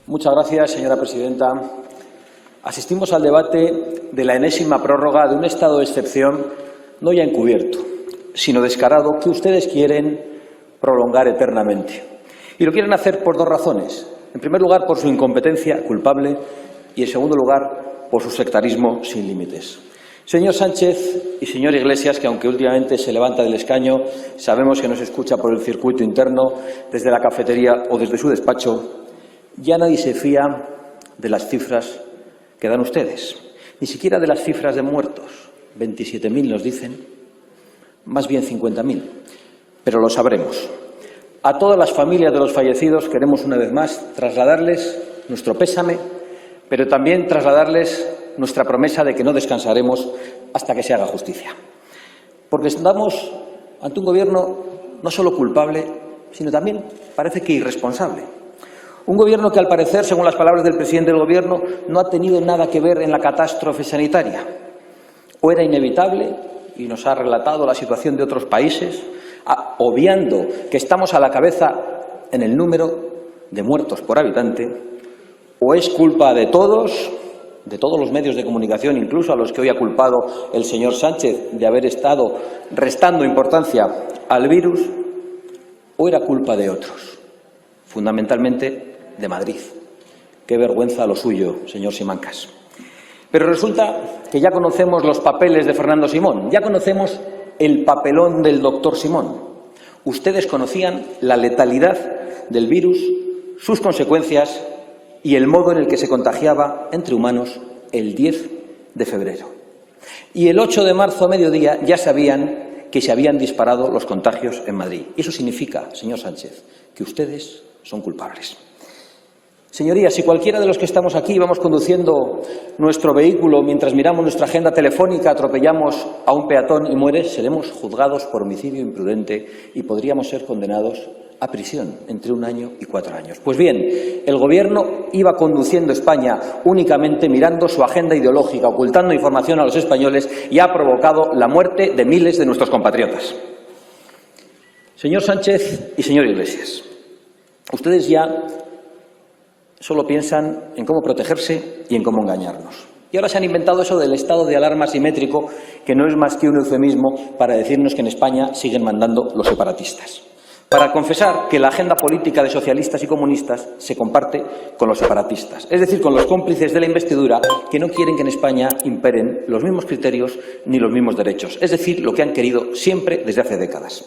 Muchas gracias, señora presidenta. Asistimos al debate de la enésima prórroga de un estado de excepción, no ya encubierto, sino descarado, que ustedes quieren prolongar eternamente. Y lo quieren hacer por dos razones. En primer lugar, por su incompetencia culpable y, en segundo lugar, por su sectarismo sin límites. Señor Sánchez y señor Iglesias, que aunque últimamente se levanta del escaño, sabemos que nos escucha por el circuito interno, desde la cafetería o desde su despacho, ya nadie se fía de las cifras que dan ustedes, ni siquiera de las cifras de muertos. 27.000 nos dicen, más bien 50.000, pero lo sabremos. A todas las familias de los fallecidos queremos una vez más trasladarles nuestro pésame, pero también trasladarles nuestra promesa de que no descansaremos hasta que se haga justicia. Porque estamos ante un gobierno no solo culpable, sino también parece que irresponsable. Un gobierno que, al parecer, según las palabras del presidente del Gobierno, no ha tenido nada que ver en la catástrofe sanitaria. O era inevitable, y nos ha relatado la situación de otros países, obviando que estamos a la cabeza en el número de muertos por habitante, o es culpa de todos los medios de comunicación, incluso a los que hoy ha culpado el señor Sánchez de haber estado restando importancia al virus, o era culpa de otros, fundamentalmente de Madrid. Qué vergüenza lo suyo, señor Simancas. Pero resulta que ya conocemos los papeles de Fernando Simón, ya conocemos el papelón del doctor Simón. Ustedes conocían la letalidad del virus, sus consecuencias y el modo en el que se contagiaba entre humanos el 10 de febrero. Y el 8 de marzo a mediodía ya sabían que se habían disparado los contagios en Madrid. Eso significa, señor Sánchez, que ustedes son culpables. Señorías, si cualquiera de los que estamos aquí vamos conduciendo nuestro vehículo mientras miramos nuestra agenda telefónica, atropellamos a un peatón y muere, seremos juzgados por homicidio imprudente y podríamos ser condenados a prisión entre 1 año y 4 años. Pues bien, el Gobierno iba conduciendo España únicamente mirando su agenda ideológica, ocultando información a los españoles, y ha provocado la muerte de miles de nuestros compatriotas. Señor Sánchez y señor Iglesias, ustedes ya solo piensan en cómo protegerse y en cómo engañarnos. Y ahora se han inventado eso del estado de alarma simétrico, que no es más que un eufemismo para decirnos que en España siguen mandando los separatistas. Para confesar que la agenda política de socialistas y comunistas se comparte con los separatistas, es decir, con los cómplices de la investidura que no quieren que en España imperen los mismos criterios ni los mismos derechos, es decir, lo que han querido siempre desde hace décadas.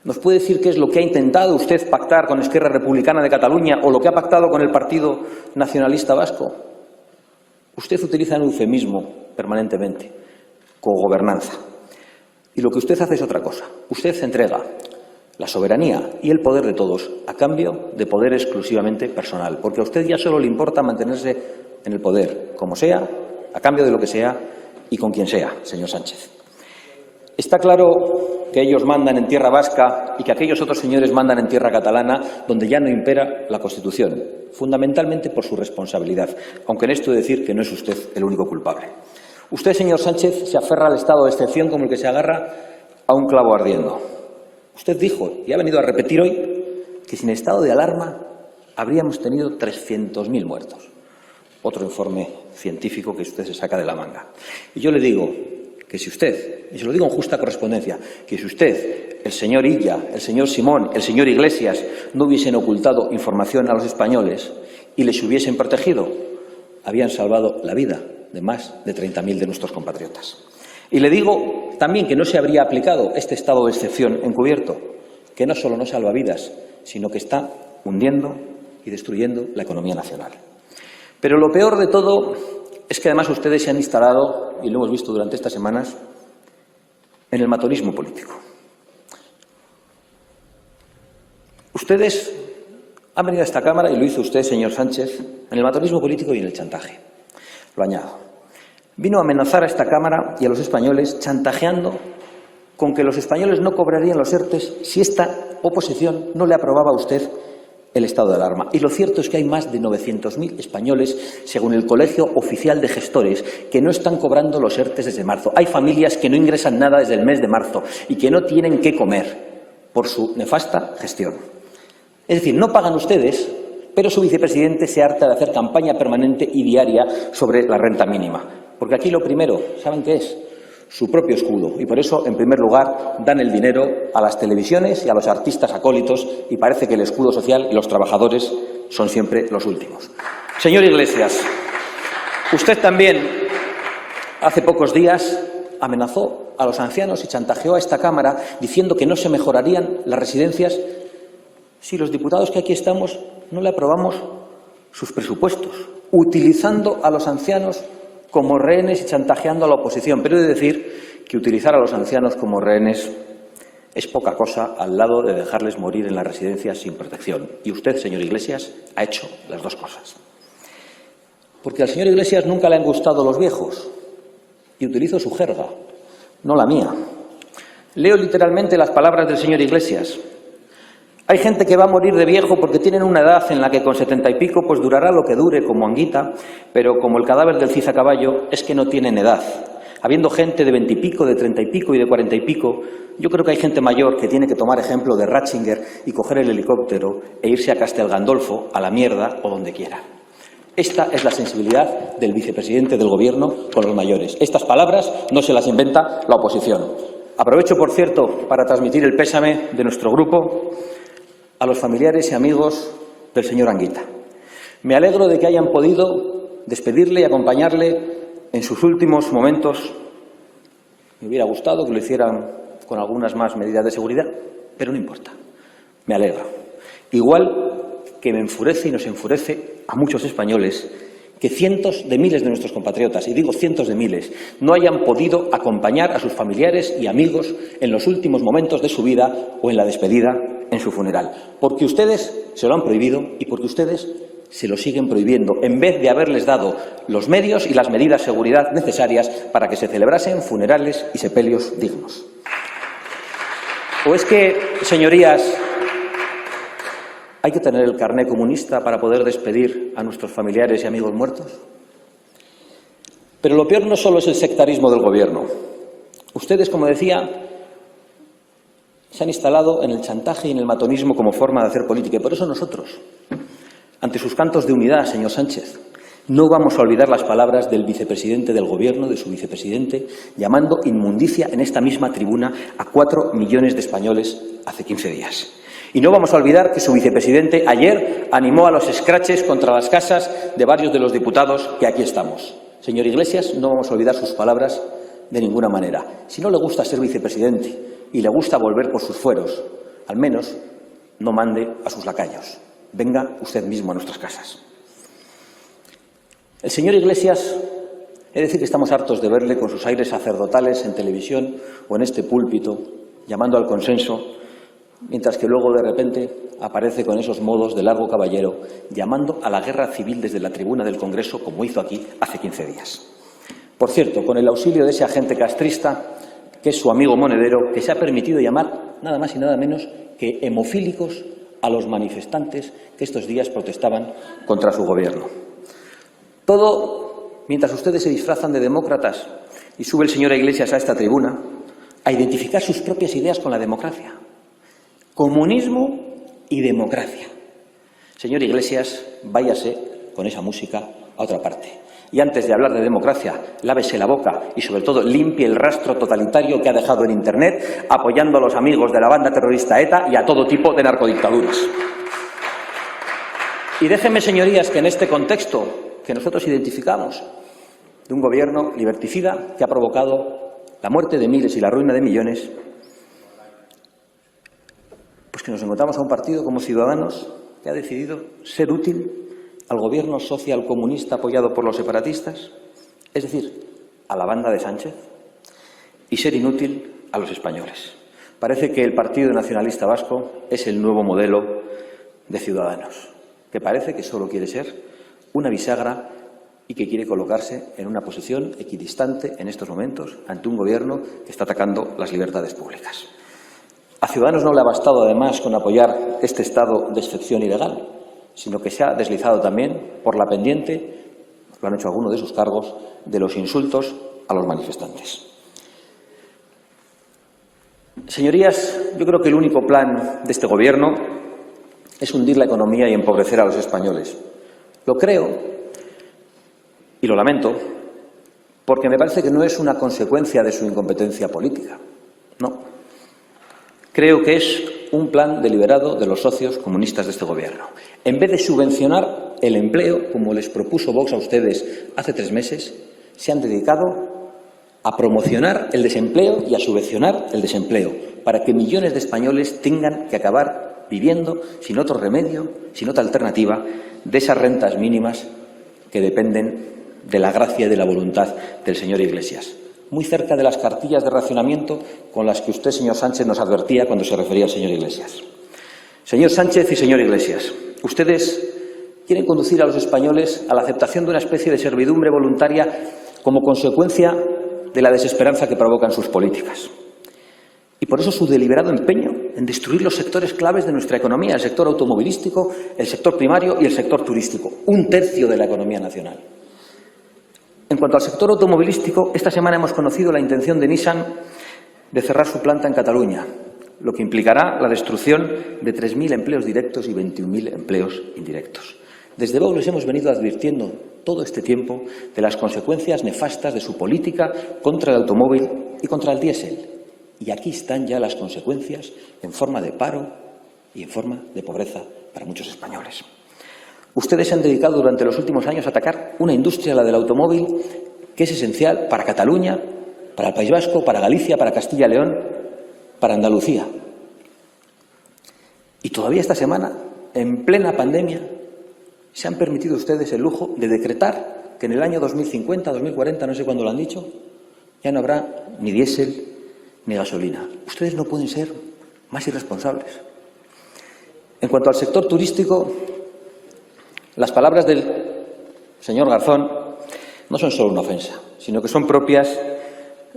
¿Nos puede decir qué es lo que ha intentado usted pactar con Esquerra Republicana de Cataluña o lo que ha pactado con el Partido Nacionalista Vasco? Usted utiliza un eufemismo permanentemente, cogobernanza. Y lo que usted hace es otra cosa. Usted entrega la soberanía y el poder de todos a cambio de poder exclusivamente personal, porque a usted ya solo le importa mantenerse en el poder, como sea, a cambio de lo que sea y con quien sea, señor Sánchez. Está claro que ellos mandan en tierra vasca y que aquellos otros señores mandan en tierra catalana, donde ya no impera la Constitución, fundamentalmente por su responsabilidad, aunque en esto he de decir que no es usted el único culpable. Usted, señor Sánchez, se aferra al estado de excepción como el que se agarra a un clavo ardiendo. Usted dijo, y ha venido a repetir hoy, que sin estado de alarma habríamos tenido 300.000 muertos. Otro informe científico que usted se saca de la manga. Y yo le digo que si usted, y se lo digo en justa correspondencia, que si usted, el señor Illa, el señor Simón, el señor Iglesias no hubiesen ocultado información a los españoles y les hubiesen protegido, habían salvado la vida de más de 30.000 de nuestros compatriotas. Y le digo también que no se habría aplicado este estado de excepción encubierto, que no solo no salva vidas, sino que está hundiendo y destruyendo la economía nacional. Pero lo peor de todo es que además ustedes se han instalado, y lo hemos visto durante estas semanas, en el matonismo político. Ustedes han venido a esta Cámara, y lo hizo usted, señor Sánchez, en el matonismo político y en el chantaje. Lo añado. Vino a amenazar a esta Cámara y a los españoles chantajeando con que los españoles no cobrarían los ERTES si esta oposición no le aprobaba a usted el estado de alarma. Y lo cierto es que hay más de 900.000 españoles, según el Colegio Oficial de Gestores, que no están cobrando los ERTES desde marzo. Hay familias que no ingresan nada desde el mes de marzo y que no tienen qué comer por su nefasta gestión. Es decir, no pagan ustedes Pero su vicepresidente se harta de hacer campaña permanente y diaria sobre la renta mínima. Porque aquí lo primero, ¿saben qué es? Su propio escudo. Y por eso, en primer lugar, dan el dinero a las televisiones y a los artistas acólitos y parece que el escudo social y los trabajadores son siempre los últimos. Señor Iglesias, usted también hace pocos días amenazó a los ancianos y chantajeó a esta Cámara diciendo que no se mejorarían las residencias si los diputados que aquí estamos no le aprobamos sus presupuestos, utilizando a los ancianos como rehenes y chantajeando a la oposición. Pero he de decir que utilizar a los ancianos como rehenes es poca cosa al lado de dejarles morir en las residencias sin protección. Y usted, señor Iglesias, ha hecho las dos cosas. Porque al señor Iglesias nunca le han gustado los viejos. Y utilizo su jerga, no la mía. Leo literalmente las palabras del señor Iglesias. Hay gente que va a morir de viejo porque tienen una edad en la que con 70 y pico pues durará lo que dure como Anguita, pero como el cadáver del Cid a caballo es que no tienen edad. Habiendo gente de 20 y pico, de 30 y pico y de 40 y pico, yo creo que hay gente mayor que tiene que tomar ejemplo de Ratzinger y coger el helicóptero e irse a Castel Gandolfo, a la mierda o donde quiera. Esta es la sensibilidad del vicepresidente del Gobierno con los mayores. Estas palabras no se las inventa la oposición. Aprovecho, por cierto, para transmitir el pésame de nuestro grupo a los familiares y amigos del señor Anguita. Me alegro de que hayan podido despedirle y acompañarle en sus últimos momentos. Me hubiera gustado que lo hicieran con algunas más medidas de seguridad, pero no importa. Me alegro. Igual que me enfurece y nos enfurece a muchos españoles que cientos de miles de nuestros compatriotas, y digo cientos de miles, no hayan podido acompañar a sus familiares y amigos en los últimos momentos de su vida o en la despedida en su funeral. Porque ustedes se lo han prohibido y porque ustedes se lo siguen prohibiendo, en vez de haberles dado los medios y las medidas de seguridad necesarias para que se celebrasen funerales y sepelios dignos. ¿O es que, señorías, hay que tener el carné comunista para poder despedir a nuestros familiares y amigos muertos? Pero lo peor no solo es el sectarismo del Gobierno. Ustedes, como decía, se han instalado en el chantaje y en el matonismo como forma de hacer política. Y por eso nosotros, ante sus cantos de unidad, señor Sánchez, no vamos a olvidar las palabras del vicepresidente del Gobierno, de su vicepresidente, llamando inmundicia en esta misma tribuna a 4 millones de españoles hace 15 días. Y no vamos a olvidar que su vicepresidente ayer animó a los escraches contra las casas de varios de los diputados que aquí estamos. Señor Iglesias, no vamos a olvidar sus palabras de ninguna manera. Si no le gusta ser vicepresidente y le gusta volver por sus fueros, al menos no mande a sus lacayos. Venga usted mismo a nuestras casas. El señor Iglesias, he de decir que estamos hartos de verle con sus aires sacerdotales en televisión o en este púlpito, llamando al consenso, mientras que luego de repente aparece con esos modos de largo caballero, llamando a la guerra civil desde la tribuna del Congreso, como hizo aquí hace 15 días. Por cierto, con el auxilio de ese agente castrista, que es su amigo monedero, que se ha permitido llamar nada más y nada menos que hemofílicos a los manifestantes que estos días protestaban contra su gobierno. Todo mientras ustedes se disfrazan de demócratas y sube el señor Iglesias a esta tribuna a identificar sus propias ideas con la democracia. Comunismo y democracia. Señor Iglesias, váyase con esa música a otra parte. Y antes de hablar de democracia, lávese la boca y, sobre todo, limpie el rastro totalitario que ha dejado en Internet, apoyando a los amigos de la banda terrorista ETA y a todo tipo de narcodictaduras. Y déjenme, señorías, que en este contexto que nosotros identificamos de un gobierno liberticida que ha provocado la muerte de miles y la ruina de millones, pues que nos encontramos a un partido como Ciudadanos que ha decidido ser útil al gobierno social-comunista apoyado por los separatistas, es decir, a la banda de Sánchez, y ser inútil a los españoles. Parece que el Partido Nacionalista Vasco es el nuevo modelo de Ciudadanos, que parece que solo quiere ser una bisagra y que quiere colocarse en una posición equidistante en estos momentos ante un gobierno que está atacando las libertades públicas. A Ciudadanos no le ha bastado, además, con apoyar este estado de excepción ilegal, sino que se ha deslizado también por la pendiente, lo han hecho algunos de sus cargos, de los insultos a los manifestantes. Señorías, yo creo que el único plan de este gobierno es hundir la economía y empobrecer a los españoles. Lo creo y lo lamento porque me parece que no es una consecuencia de su incompetencia política. No. Creo que es un plan deliberado de los socios comunistas de este Gobierno. En vez de subvencionar el empleo, como les propuso Vox a ustedes hace 3 meses, se han dedicado a promocionar el desempleo y a subvencionar el desempleo, para que millones de españoles tengan que acabar viviendo sin otro remedio, sin otra alternativa, de esas rentas mínimas que dependen de la gracia y de la voluntad del señor Iglesias. Muy cerca de las cartillas de racionamiento con las que usted, señor Sánchez, nos advertía cuando se refería al señor Iglesias. Señor Sánchez y señor Iglesias, ustedes quieren conducir a los españoles a la aceptación de una especie de servidumbre voluntaria como consecuencia de la desesperanza que provocan sus políticas. Y por eso su deliberado empeño en destruir los sectores claves de nuestra economía, el sector automovilístico, el sector primario y el sector turístico, 1/3 de la economía nacional. En cuanto al sector automovilístico, esta semana hemos conocido la intención de Nissan de cerrar su planta en Cataluña, lo que implicará la destrucción de 3.000 empleos directos y 21.000 empleos indirectos. Desde Vox les hemos venido advirtiendo todo este tiempo de las consecuencias nefastas de su política contra el automóvil y contra el diésel. Y aquí están ya las consecuencias en forma de paro y en forma de pobreza para muchos españoles. Ustedes se han dedicado durante los últimos años a atacar una industria, la del automóvil, que es esencial para Cataluña, para el País Vasco, para Galicia, para Castilla y León, para Andalucía. Y todavía esta semana, en plena pandemia, se han permitido ustedes el lujo de decretar que en el año 2050, 2040, no sé cuándo lo han dicho, ya no habrá ni diésel ni gasolina. Ustedes no pueden ser más irresponsables. En cuanto al sector turístico, las palabras del señor Garzón no son solo una ofensa, sino que son propias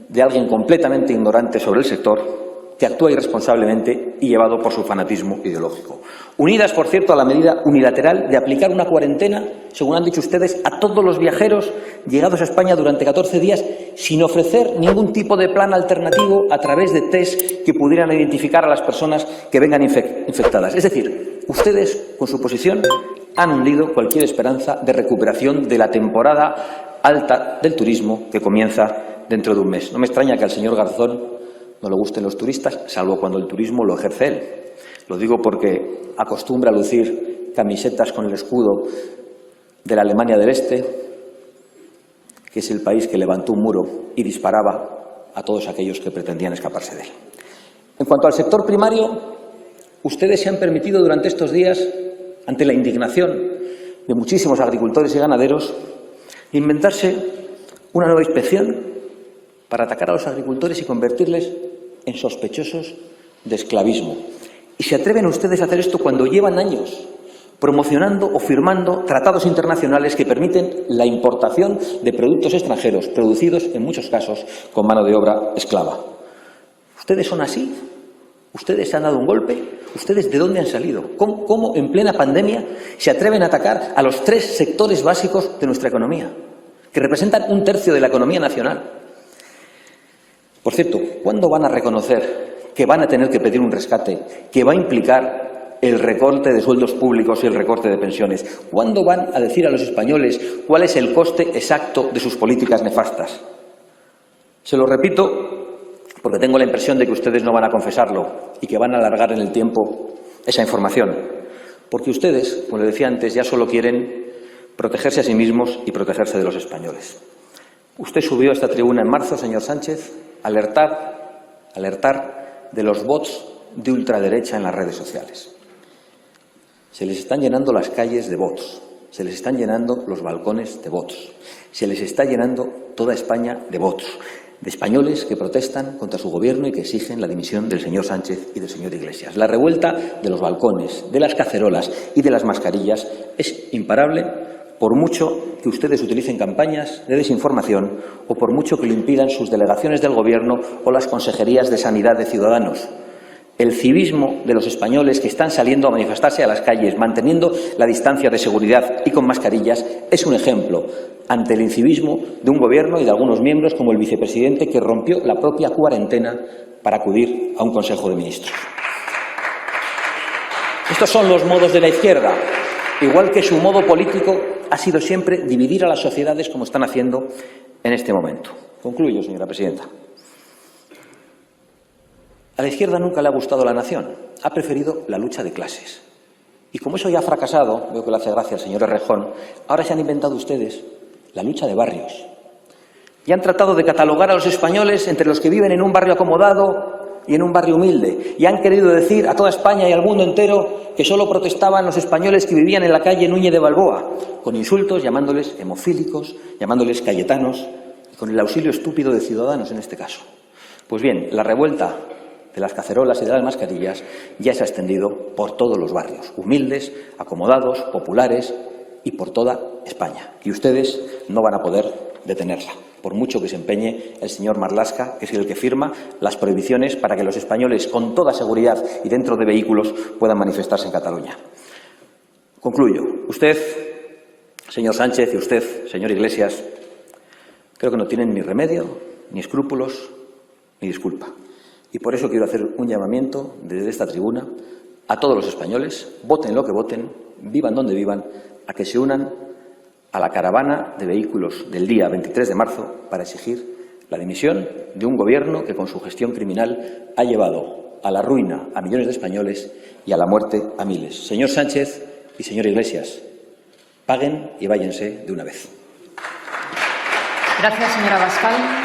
de alguien completamente ignorante sobre el sector, que actúa irresponsablemente y llevado por su fanatismo ideológico. Unidas, por cierto, a la medida unilateral de aplicar una cuarentena, según han dicho ustedes, a todos los viajeros llegados a España durante 14 días, sin ofrecer ningún tipo de plan alternativo a través de test que pudieran identificar a las personas que vengan infectadas. Es decir, ustedes, con su posición, han hundido cualquier esperanza de recuperación de la temporada alta del turismo que comienza dentro de un mes. No me extraña que al señor Garzón no le gusten los turistas, salvo cuando el turismo lo ejerce él. Lo digo porque acostumbra a lucir camisetas con el escudo de la Alemania del Este, que es el país que levantó un muro y disparaba a todos aquellos que pretendían escaparse de él. En cuanto al sector primario, ustedes se han permitido durante estos días, ante la indignación de muchísimos agricultores y ganaderos, inventarse una nueva inspección para atacar a los agricultores y convertirles en sospechosos de esclavismo. Y se atreven ustedes a hacer esto cuando llevan años promocionando o firmando tratados internacionales que permiten la importación de productos extranjeros, producidos en muchos casos con mano de obra esclava. ¿Ustedes son así? ¿Ustedes se han dado un golpe? ¿Ustedes de dónde han salido? ¿Cómo en plena pandemia se atreven a atacar a los 3 sectores básicos de nuestra economía, que representan 1/3 de la economía nacional? Por cierto, ¿cuándo van a reconocer que van a tener que pedir un rescate que va a implicar el recorte de sueldos públicos y el recorte de pensiones? ¿Cuándo van a decir a los españoles cuál es el coste exacto de sus políticas nefastas? Se lo repito porque tengo la impresión de que ustedes no van a confesarlo y que van a alargar en el tiempo esa información. Porque ustedes, como le decía antes, ya solo quieren protegerse a sí mismos y protegerse de los españoles. Usted subió a esta tribuna en marzo, señor Sánchez, alertar de los bots de ultraderecha en las redes sociales. Se les están llenando las calles de bots, se les están llenando los balcones de bots, se les está llenando toda España de bots, de españoles que protestan contra su gobierno y que exigen la dimisión del señor Sánchez y del señor Iglesias. La revuelta de los balcones, de las cacerolas y de las mascarillas es imparable, por mucho que ustedes utilicen campañas de desinformación o por mucho que lo impidan sus delegaciones del Gobierno o las consejerías de Sanidad de Ciudadanos. El civismo de los españoles que están saliendo a manifestarse a las calles, manteniendo la distancia de seguridad y con mascarillas, es un ejemplo ante el incivismo de un Gobierno y de algunos miembros, como el vicepresidente, que rompió la propia cuarentena para acudir a un Consejo de Ministros. Estos son los modos de la izquierda, igual que su modo político ha sido siempre dividir a las sociedades como están haciendo en este momento. Concluyo, señora presidenta. A la izquierda nunca le ha gustado la nación, ha preferido la lucha de clases. Y como eso ya ha fracasado, veo que le hace gracia al señor Errejón, ahora se han inventado ustedes la lucha de barrios. Y han tratado de catalogar a los españoles entre los que viven en un barrio acomodado y en un barrio humilde. Y han querido decir a toda España y al mundo entero que solo protestaban los españoles que vivían en la calle Núñez de Balboa, con insultos, llamándoles hemofílicos, llamándoles cayetanos, y con el auxilio estúpido de Ciudadanos en este caso. Pues bien, la revuelta de las cacerolas y de las mascarillas ya se ha extendido por todos los barrios, humildes, acomodados, populares y por toda España. Y ustedes no van a poder detenerla, por mucho que se empeñe el señor Marlaska, que es el que firma las prohibiciones para que los españoles, con toda seguridad y dentro de vehículos, puedan manifestarse en Cataluña. Concluyo. Usted, señor Sánchez, y usted, señor Iglesias, creo que no tienen ni remedio, ni escrúpulos, ni disculpa. Y por eso quiero hacer un llamamiento desde esta tribuna a todos los españoles, voten lo que voten, vivan donde vivan, a que se unan a la caravana de vehículos del día 23 de marzo para exigir la dimisión de un gobierno que con su gestión criminal ha llevado a la ruina a millones de españoles y a la muerte a miles. Señor Sánchez y señor Iglesias, paguen y váyanse de una vez. Gracias, señora Abascal.